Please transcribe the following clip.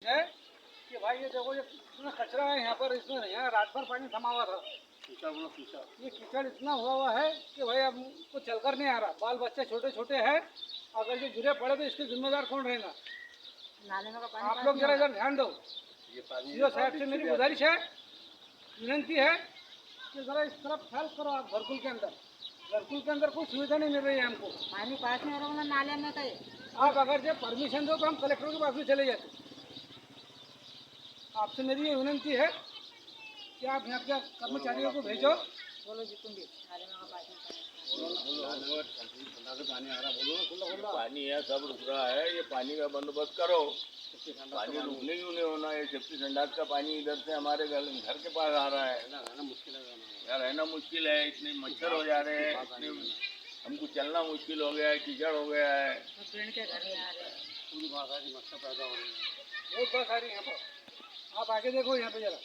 है कि भाई ये देखो ये इतना कचरा है यहाँ पर, इसमें यहाँ रात भर पानी थमा हुआ था। ये कीचड़ इतना हुआ है कि भाई अब को चलकर नहीं आ रहा। बाल बच्चे छोटे छोटे हैं, अगर जो गिरे पड़े तो इसके जिम्मेदार कौन रहेगा? नाले में का पानी आप लोग जरा इधर ध्यान दो। ये पानी सीओ साहब से मेरी गुजारिश है, विनती है कि जरा इस तरफ ख्याल करो। आप घरकुल के अंदर कोई सुविधा नहीं मिल रही है हमको। पानी पास में रहो ना नाले में कहीं। आप अगर जब परमिशन दो तो हम कलेक्टर के पास भी चले जाते। आपसे मेरी ये विनती है कि आप यहाँ के कर्मचारियों को भेजो। बोलो जी तुम भी नाले में का पानी पानी आ रहा, बोलो पानी है, सब रुक रहा है, ये पानी का बंदोबस्त करो। पानी रुकने क्यों नहीं होना? ये सेफ्टी संडास का पानी इधर से हमारे घर के पास आ रहा है। रहना मुश्किल है यार, रहना मुश्किल है। इतने मच्छर हो जा रहे हैं, हमको चलना मुश्किल हो गया है, कीचड़ हो गया है। फ्रेंड के घर में आ रहे हैं, पूरी भाषा की मच्छर पैदा हो रही है, बहुत बात आ रही है यहाँ पर। आप आगे देखो यहाँ पे जरा।